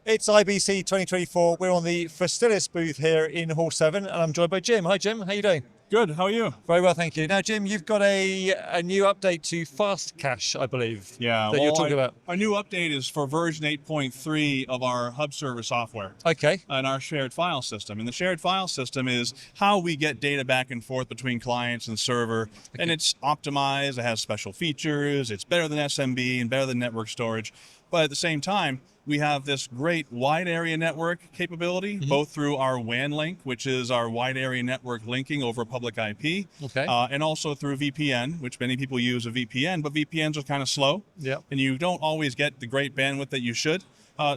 It's IBC 2024. We're on the Facilis booth here in Hall 7, and I'm joined by Jim. Hi, Jim. How you doing? Good. How are you? Very well, thank you. Now, Jim, you've got a new update to FASTCache, I believe. Yeah. That you're talking about. Our new update is for version 8.3 of our hub server software. Okay. And our shared file system. And the shared file system is how we get data back and forth between clients and server. Okay. And it's optimized. It has special features. It's better than SMB and better than network storage. But at the same time, we have this great wide area network capability, both through our WAN link, which is our wide area network linking over public IP, and also through VPN, which many people use a VPN, but VPNs are kind of slow, and you don't always get the great bandwidth that you should.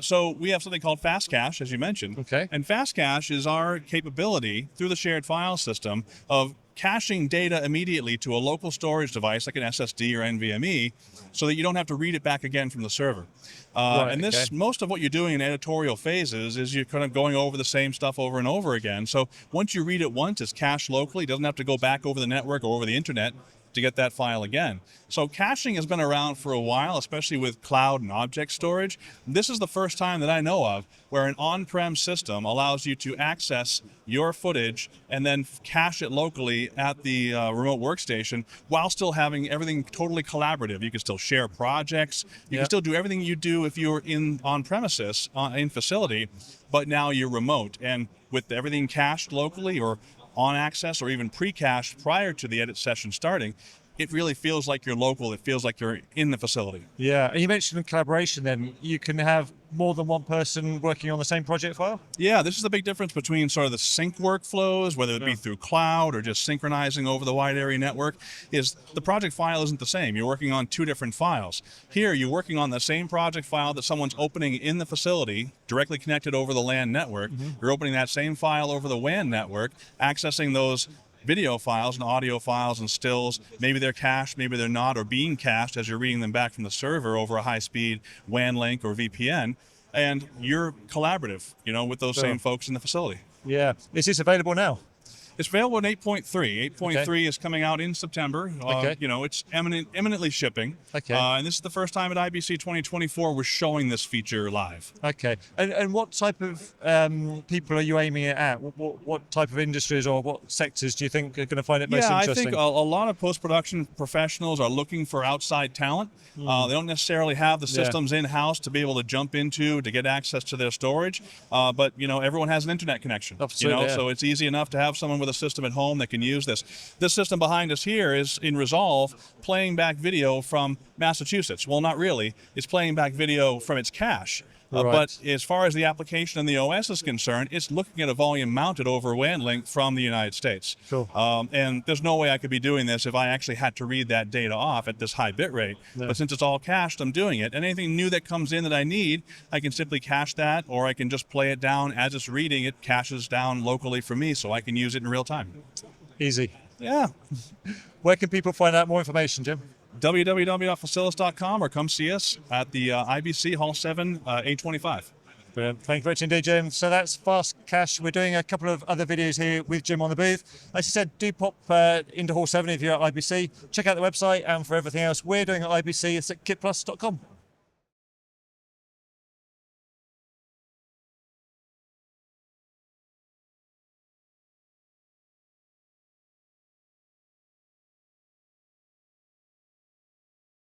So we have something called FASTCache, as you mentioned, and FASTCache is our capability through the shared file system of caching data immediately to a local storage device like an SSD or NVMe so that you don't have to read it back again from the server. Most of what you're doing in editorial phases is you're kind of going over the same stuff over and over again. So once you read it once, it's cached locally. It doesn't have to go back over the network or over the internet to get that file again. So caching has been around for a while, especially with cloud and object storage. This is the first time that I know of where an on-prem system allows you to access your footage and then cache it locally at the remote workstation while still having everything totally collaborative. You can still share projects. You can still do everything you do if you're in on-premises, in facility, but now you're remote. And with everything cached locally or on access or even pre-cached prior to the edit session starting, it really feels like you're local. It feels like you're in the facility. Yeah, and you mentioned collaboration then. You can have more than one person working on the same project file? Yeah, this is the big difference between sort of the sync workflows, whether it be through cloud or just synchronizing over the wide area network, is the project file isn't the same. You're working on two different files. Here, you're working on the same project file that someone's opening in the facility, directly connected over the LAN network. You're opening that same file over the WAN network, accessing those video files and audio files and stills. Maybe they're cached, maybe they're not, or being cached as you're reading them back from the server over a high-speed WAN link or VPN, and you're collaborative, with those same folks in the facility. Yeah. Is this available now? It's available in 8.3. 8.3 is coming out in September. It's imminently shipping. And this is the first time at IBC 2024 we're showing this feature live. And what type of people are you aiming it at? What type of industries or what sectors do you think are going to find it most interesting? I think a lot of post-production professionals are looking for outside talent. They don't necessarily have the systems in-house to be able to jump into to get access to their storage. But everyone has an internet connection. So it's easy enough to have someone with a system at home that can use this. This system behind us here is in Resolve playing back video from Massachusetts. Well, not really. It's playing back video from its cache. But as far as the application and the OS is concerned, it's looking at a volume mounted over WAN link from the United States. And there's no way I could be doing this if I actually had to read that data off at this high bit rate. But since it's all cached, I'm doing it. And anything new that comes in that I need, I can simply cache that, or I can just play it down as it's reading. It caches down locally for me so I can use it in real time. Easy. Yeah. Where can people find out more information, Jim? www.facilis.com, or come see us at the IBC Hall 7, A25. Brilliant. Thank you very much indeed, Jim. So that's FASTCache. We're doing a couple of other videos here with Jim on the booth. As I said, do pop into Hall 7 if you're at IBC. Check out the website, and for everything else we're doing at IBC, it's at kitplus.com.